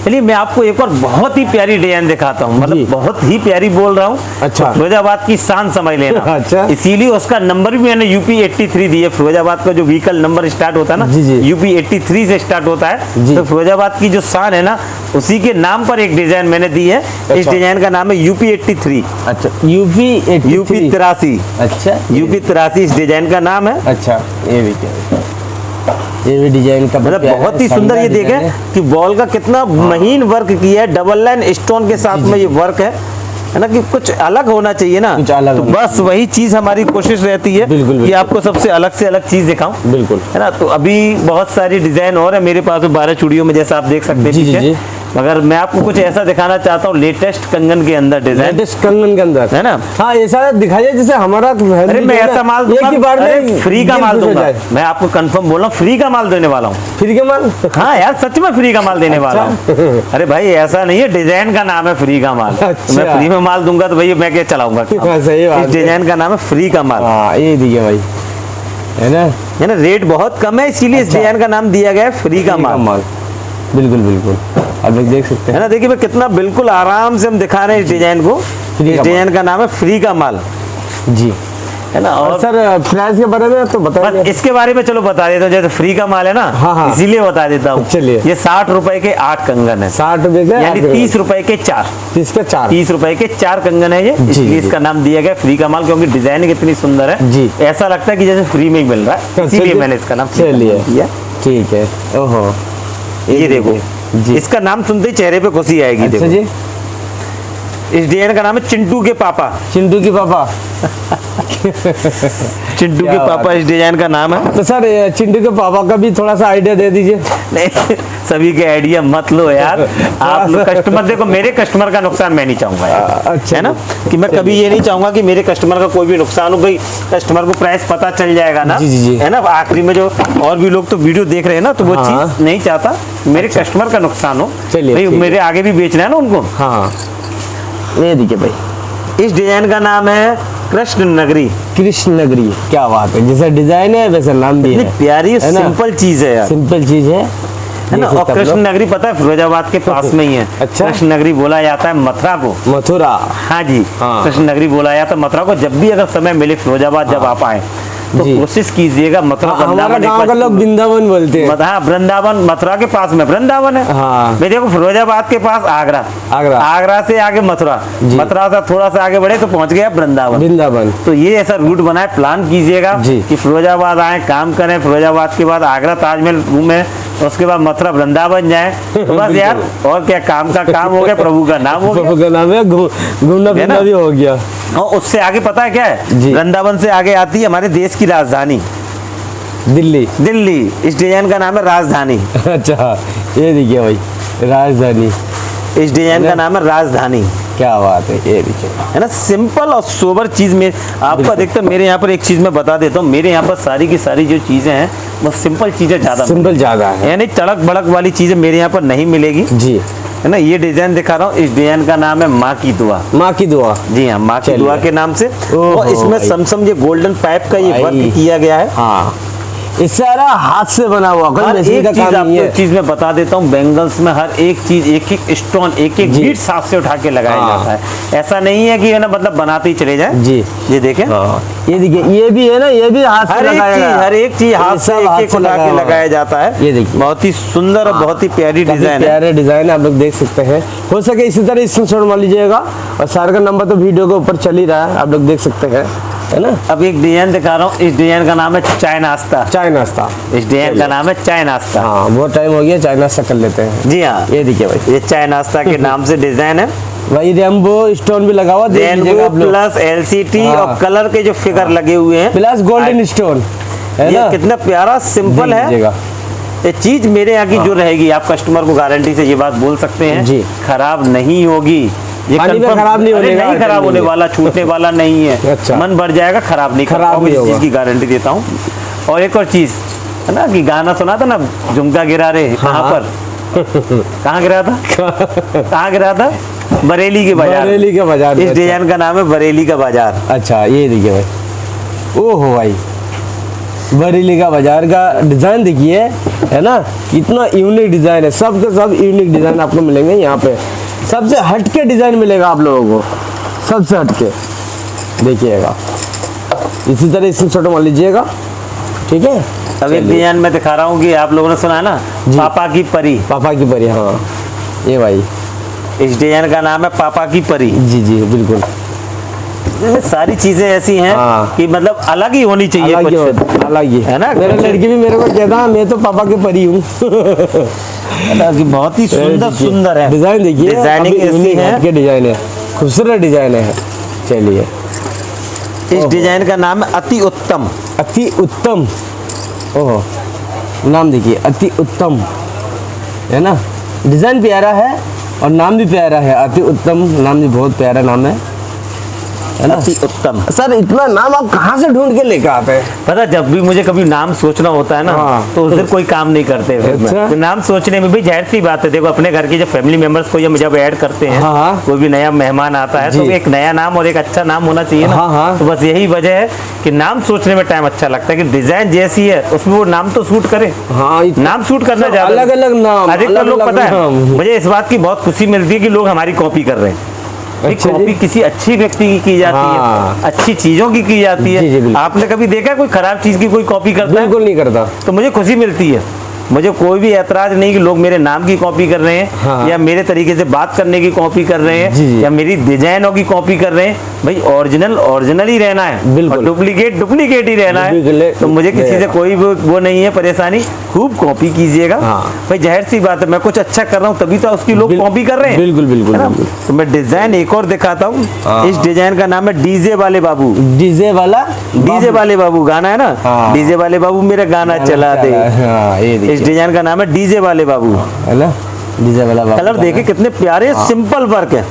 चलिए मैं आपको एक और बहुत ही प्यारी डिजाइन दिखाता हूँ, मतलब बहुत ही प्यारी बोल रहा हूँ। अच्छा। तो फिरोजाबाद की शान समझ लेना। अच्छा। इसीलिए उसका नंबर भी मैंने यूपी 83 दिया। फिरोजाबाद का जो व्हीकल नंबर स्टार्ट होता है ना, जी, जी। यूपी 83 से स्टार्ट होता है। तो फिरोजाबाद की जो शान है ना, उसी के नाम पर एक डिजाइन मैंने दी है। अच्छा। इस डिजाइन का नाम है यूपी 83। अच्छा, यूपी 83। अच्छा, यूपी 83 इस डिजाइन का नाम है। अच्छा, ये भी क्या है? ये भी डिजाइन का मतलब बहुत ही सुंदर। ये देखें कि बॉल का कितना महीन वर्क किया है, डबल लाइन स्टोन के साथ में ये वर्क है ना, कि कुछ अलग होना चाहिए ना, कुछ अलग तो बस वही चीज हमारी कोशिश रहती है कि आपको सबसे अलग से अलग चीज दिखाऊं। बिल्कुल, है ना। तो अभी बहुत सारी डिजाइन और है मेरे पास 12 चूड़ियों में, जैसा आप देख सकते हैं पीछे। मगर मैं आपको कुछ ऐसा दिखाना चाहता हूँ लेटेस्ट कंगन के अंदर डिजाइन, लेटेस्ट कंगन के अंदर, है ना। हाँ, ऐसा दिखाइए जैसे हमारा। अरे मैं ऐसा माल दूंगा, एक ही बार में फ्री का माल दूंगा। मैं आपको कंफर्म बोल रहा हूँ, फ्री का माल देने वाला हूँ। फ्री का माल? हाँ यार, सच में फ्री का माल देने वाला हूँ। अरे भाई ऐसा नहीं है, डिजाइन का नाम है फ्री का माल। अच्छा। मैं फ्री में माल दूंगा तो भैया मैं क्या चलाऊंगा। सही बात। इस डिजाइन का नाम है फ्री का माल। हाँ, ये दिए भाई, है ना। रेट बहुत कम है, इसीलिए इस डिजाइन का नाम दिया गया है फ्री का माल। बिल्कुल बिल्कुल, आप लोग देख सकते हैं, है ना। देखिए मैं कितना बिल्कुल आराम से हम दिखा रहे हैं इस डिजाइन को। इस डिजाइन का नाम है फ्री का माल जी, है ना। और सर प्राइस के बारे में तो बताइए। इसके बारे में चलो बता देता हूँ। जैसे फ्री का माल है ना, हाँ, इसीलिए बता देता हूँ। चलिए, ये 60 रुपए के 8 कंगन है। 60 रुपए के, यानी 30 रुपए के 4। 30 के 4, 30 रुपए के 4 कंगन है ये, इसलिए इसका नाम दिया गया फ्री का माल, क्योंकि डिजाइन कितनी सुंदर है जी। ऐसा लगता है कि जैसे फ्री में ही मिल रहा है, इसीलिए मैंने इसका नाम दिया। ठीक है। ओहो, ये देखो जी, इसका नाम सुनते ही चेहरे पे खुशी आएगी। अच्छा देखो जी, इस डिजाइन का नाम है चिंटू के पापा। चिंटू के पापा। चिंटू के पापा इस डिजाइन का नाम है। तो सर चिंटू के पापा का भी थोड़ा सा आइडिया दे दीजिए। नहीं, सभी के आइडिया मत लो यार। आप लोग कस्टमर, देखो मेरे कस्टमर का नुकसान मैं नहीं चाहूंगा यार। अच्छा, है ना, कि मैं कभी ये नहीं चाहूंगा कि मेरे कस्टमर का कोई भी नुकसान हो। भाई कस्टमर को प्राइस पता चल जाएगा ना, है ना। आखिरी में जो और भी लोग तो वीडियो देख रहे हैं ना, तो वो चीज नहीं चाहता मेरे कस्टमर का नुकसान हो। भाई मेरे आगे भी बेचना है ना उनको। हाँ, ये देखिए भाई, इस डिजाइन का नाम है कृष्ण नगरी। कृष्ण नगरी, क्या बात है। जैसा डिजाइन है वैसा नाम भी है। प्यारी सिंपल चीज है यार, सिंपल चीज है ना। और कृष्ण नगरी पता है फिरोजाबाद के पास में ही है। अच्छा। कृष्ण नगरी बोला जाता है मथुरा को। मथुरा, हाँ जी, कृष्ण नगरी बोला जाता है मथुरा को। जब भी अगर समय मिले फिरोजाबाद जब आप आए तो कोशिश कीजिएगा मथुरा। हमारा गांव का लोग वृंदावन बोलते हैं। हाँ, वृंदावन, मथुरा के पास में वृंदावन है। हाँ, मैं देखो फिरोजाबाद के पास आगरा, आगरा से आगे मथुरा, मथुरा से थोड़ा सा आगे बढ़े तो पहुंच गया वृंदावन। तो ये ऐसा रूट बनाए, प्लान कीजिएगा कि फिरोजाबाद आए, काम करें, फिरोजाबाद के बाद आगरा ताजमहल घूमे, उसके बाद मथुरा वृंदावन जाए, तो बस यार और क्या, काम का काम हो गया, प्रभु का नाम हो गया, प्रभु का नाम है, घूमना फिरना भी हो गया। और उससे आगे पता है क्या है, वृंदावन से आगे आती है हमारे देश की राजधानी दिल्ली। दिल्ली, इस डिजाइन का नाम है राजधानी। अच्छा, ये देखिए भाई, राजधानी, इस डिजाइन का नाम है राजधानी। क्या बात है, ये देखिए, है ना। सिंपल और सोबर चीज में आपको अधिकतर, मेरे यहाँ पर एक चीज मैं बता देता हूँ, मेरे यहाँ पर सारी की सारी जो चीजें हैं वो सिंपल चीजें ज्यादा है, यानी तड़क भड़क वाली चीजें मेरे यहाँ पर नहीं मिलेगी जी, है ना। ये डिजाइन दिखा रहा हूँ, इस डिजाइन का नाम है माँ की दुआ। माँ की दुआ, जी हाँ, माँ की दुआ के नाम से। और इसमें समसम ये गोल्डन पाइप का ये वर्क किया गया है। हाँ, इससे हाथ से बना हुआ एक चीज आपको चीज मैं बता देता हूँ, बैंगल्स में हर एक चीज, एक एक स्टोन, एक एक बीट हाथ से उठा के लगाया जाता है। ऐसा नहीं है कि है ना, मतलब बनाते ही चले जाए जी। ये देखें, ये देखिए, ये भी है ना, ये भी हाथ से लगाया, हर एक चीज हाथ से एक उठा के लगाया जाता है। ये देखिए, बहुत ही सुंदर और बहुत ही प्यारी डिजाइन है। प्यारे डिजाइन आप लोग देख सकते हैं। हो सके इसी तरह स्क्रीनशॉट मार लीजिएगा, और सर का नंबर तो वीडियो के ऊपर चल ही रहा है, आप लोग देख सकते हैं, है ना। अब एक डिजाइन दिखा रहा हूँ, इस डिजाइन का नाम है चाय नाश्ता। चाय नाश्ता, इस डिजाइन का नाम है चाय नाश्ता। हाँ, बहुत टाइम हो गया, चाय नाश्ता कर लेते हैं। जी हाँ, ये देखिए भाई, ये चाय नाश्ता के नाम से डिजाइन है। भाई रेम्बो स्टोन भी लगा हुआ, रेम्बो प्लस LCT और कलर के जो फिगर लगे हुए हैं, प्लस गोल्डन स्टोन, है ना। कितना प्यारा सिंपल है। ये चीज मेरे यहाँ की जो रहेगी, आप कस्टमर को गारंटी से ये बात बोल सकते हैं जी, खराब नहीं होगी। ये खराब नहीं नहीं खराब होने वाला, छूटने वाला नहीं है। अच्छा। मन बढ़ जाएगा, खराब नहीं होगा, इस चीज की गारंटी देता हूँ। और एक और चीज है ना, कि गाना सुना था ना, झुमका गिरा रे, कहाँ पर, कहाँ गिरा था, कहाँ गिरा था, बरेली के बाजार। बरेली के बाजार, इस डिजाइन का नाम है बरेली का बाजार। अच्छा, ये देखिए भाई, ओहो भाई, बरेली का बाजार का डिजाइन देखिए, है ना, इतना यूनिक डिजाइन है, सब के सब यूनिक डिजाइन आपको मिलेंगे यहाँ पे। सबसे हटके डिजाइन मिलेगा आप लोगों को, सबसे हटके देखिएगा। इसी तरह स्क्रीनशॉट मान लीजिएगा, ठीक है। अब एक डिजाइन में दिखा रहा हूँ कि आप लोगों ने सुना है ना, पापा की परी। पापा की परी, हाँ ये भाई, इस डिजाइन का नाम है पापा की परी। जी जी बिल्कुल। इसमें सारी चीजें ऐसी हैं कि मतलब अलग ही होनी चाहिए, अलग ही है ना। मेरा लड़की भी मेरे को कहता मैं तो पापा की परी हूँ। बहुत ही सुंदर सुंदर है डिजाइन, देखिए डिजाइनिंग ऐसी है के डिजाइन है, खूबसूरत डिजाइन है। चलिए, इस डिजाइन का नाम है अति उत्तम। अति उत्तम, ओह नाम देखिए, अति उत्तम, है ना। डिजाइन प्यारा है और नाम भी प्यारा है, अति उत्तम नाम भी बहुत प्यारा नाम है ना। अति उत्तम। सर इतना नाम आप कहाँ से ढूंढ के लेकर आते हैं? पता, जब भी मुझे कभी नाम सोचना होता है ना, तो उस दिन कोई काम नहीं करते। अच्छा? तो नाम सोचने में भी जाहिर सी बात है, देखो अपने घर के जब फैमिली मेंबर्स को जब ऐड करते हैं, कोई भी नया मेहमान आता है, तो एक नया नाम और एक अच्छा नाम होना चाहिए ना। तो बस यही वजह है कि नाम सोचने में टाइम अच्छा लगता है कि डिजाइन जैसी है उसमें वो नाम तो सूट करे। नाम सूट करना ज्यादा, अलग अलग नाम, अधिकतर लोग, पता है मुझे इस बात की बहुत खुशी मिलती है कि लोग हमारी कॉपी कर रहे हैं। कॉपी किसी अच्छी व्यक्ति की जाती है, अच्छी चीजों की जाती है। आपने कभी देखा कोई खराब चीज की कोई कॉपी करता है? बिल्कुल नहीं करता। तो मुझे खुशी मिलती है, मुझे कोई भी ऐतराज नहीं कि लोग मेरे नाम की कॉपी कर रहे हैं, या मेरे तरीके से बात करने की कॉपी कर रहे हैं, या मेरी डिजाइनों की कॉपी कर रहे हैं। भाई ओरिजिनल ओरिजिनल ही रहना है, बिल्कुल डुप्लीकेट डुप्लीकेट ही रहना है। तो मुझे किसी से कोई वो नहीं है परेशानी, खूब कॉपी कीजिएगा। भाई जाहिर सी बात है, मैं कुछ अच्छा कर रहा हूँ तभी तो उसकी लोग कॉपी कर रहे हैं। बिल्कुल बिल्कुल। तो मैं डिजाइन एक और दिखाता हूँ। इस डिजाइन का नाम है डीजे वाले बाबू। डीजे वाले बाबू गाना है ना, डीजे वाले बाबू मेरा गाना चला दे। इस डिजाइन का नाम है डीजे वाले बाबू, है ना। डीजे वाला बाबू, कलर देखे कितने प्यारे, सिंपल वर्क है,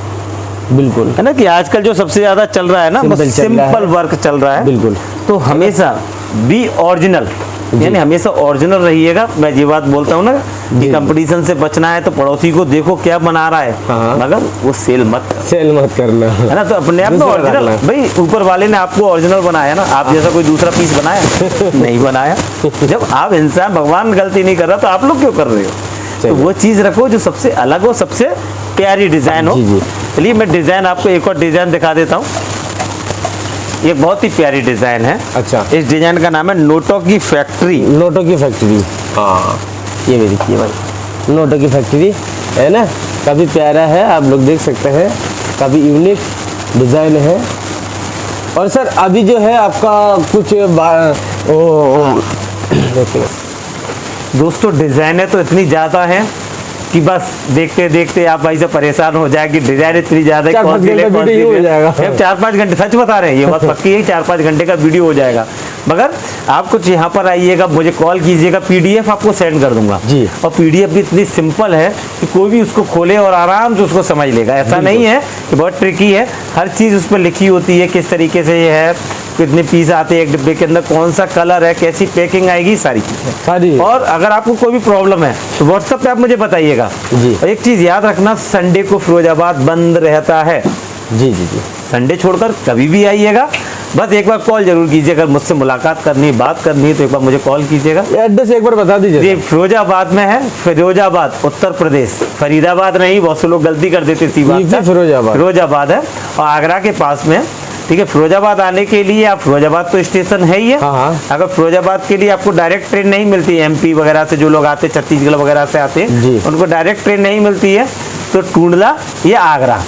बिल्कुल, है ना। कि आजकल जो सबसे ज्यादा चल रहा है ना, सिंपल वर्क चल रहा है, बिल्कुल। तो हमेशा बी ओरिजिनल, यानी हमेशा ओरिजिनल रहिएगा। मैं ये बात बोलता हूँ ना कि कंपटीशन से बचना है तो पड़ोसी को देखो क्या बना रहा है, मगर वो सेल मत करना, है ना। तो अपने आप में ओरिजिनल, भाई ऊपर वाले ने आपको ओरिजिनल बनाया ना, आप जैसा कोई दूसरा पीस बनाया नहीं बनाया। जब आप इंसान, भगवान गलती नहीं कर रहा तो आप लोग क्यों कर रहे हो? तो वो चीज रखो जो सबसे अलग हो, सबसे प्यारी डिजाइन हो। चलिए मैं डिजाइन आपको एक और डिजाइन दिखा देता हूँ। ये बहुत ही प्यारी डिजाइन है। अच्छा, इस डिजाइन का नाम है नोटो की फैक्ट्री। नोटो की फैक्ट्री, हाँ ये भी देखिए भाई, नोटो की फैक्ट्री, है ना। काफी प्यारा है, आप लोग देख सकते हैं, काफी यूनिक डिजाइन है। और सर अभी जो है आपका कुछ देखिए दोस्तों, डिजाइनें तो इतनी ज्यादा हैं कि बस देखते देखते आप भाई से परेशान हो जाएगी। डिजाइन इतनी ज्यादा है, 4-5 घंटे, सच बता रहे हैं, ये बात पक्की है, 4-5 घंटे का वीडियो हो जाएगा। मगर आप कुछ यहाँ पर आइएगा, मुझे कॉल कीजिएगा, पीडीएफ आपको सेंड कर दूंगा जी। और पीडीएफ भी इतनी सिंपल है कि कोई भी उसको खोले और आराम से उसको समझ लेगा। ऐसा नहीं है कि बहुत ट्रिकी है, हर चीज उस पर लिखी होती है, किस तरीके से ये है, कितने पीस आते हैं एक डिब्बे के अंदर, कौन सा कलर है, कैसी पैकिंग आएगी, सारी चीजें। और अगर आपको कोई भी प्रॉब्लम है तो व्हाट्सएप पे आप मुझे बताइएगा जी। और एक चीज याद रखना, संडे को फिरोजाबाद बंद रहता है जी जी जी। संडे छोड़कर कभी भी आइएगा, बस एक बार कॉल जरूर कीजिए। अगर मुझसे मुलाकात करनी है, बात करनी है, तो एक बार मुझे कॉल कीजिएगा। एड्रेस एक बार बता दीजिए। ये फिरोजाबाद में है, फिरोजाबाद उत्तर प्रदेश, फरीदाबाद नहीं, बहुत से लोग गलती कर देते थी, फिरोजाबाद है और आगरा के पास में। ठीक है, फिरोजाबाद आने के लिए आप, फिरोजाबाद तो स्टेशन है ही है। अगर फिरोजाबाद के लिए आपको डायरेक्ट ट्रेन नहीं मिलती है, एमपी वगैरह से जो लोग आते हैं, छत्तीसगढ़ वगैरह से आते हैं, उनको डायरेक्ट ट्रेन नहीं मिलती है, तो टूंडला या आगरा,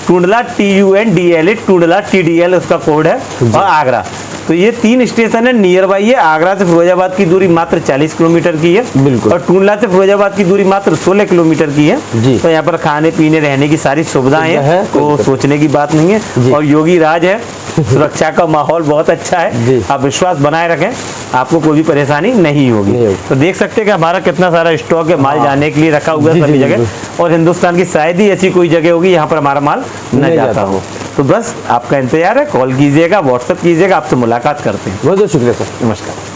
टूंडला TUNDLA, टूंडला TDL उसका कोड है, और आगरा। तो ये 3 स्टेशन है नियर बाई है। आगरा से फिरोजाबाद की दूरी मात्र 40 किलोमीटर की है, बिल्कुल। और टूंडला से फिरोजाबाद की दूरी मात्र 16 किलोमीटर की है जी। तो यहाँ पर खाने पीने रहने की सारी सुविधाएं हैं, तो सोचने की बात नहीं है। और योगी राज है, सुरक्षा का माहौल बहुत अच्छा है, आप विश्वास बनाए रखें, आपको कोई भी परेशानी नहीं होगी। तो देख सकते हैं कि हमारा कितना सारा स्टॉक है, माल जाने के लिए रखा हुआ है सभी जगह, और हिंदुस्तान की शायद ही ऐसी कोई जगह होगी यहाँ पर हमारा माल न जाता हो। तो बस आपका इंतजार है, कॉल कीजिएगा, व्हाट्सएप कीजिएगा, आपसे मुलाकात करते हैं। बहुत बहुत शुक्रिया सर, नमस्कार।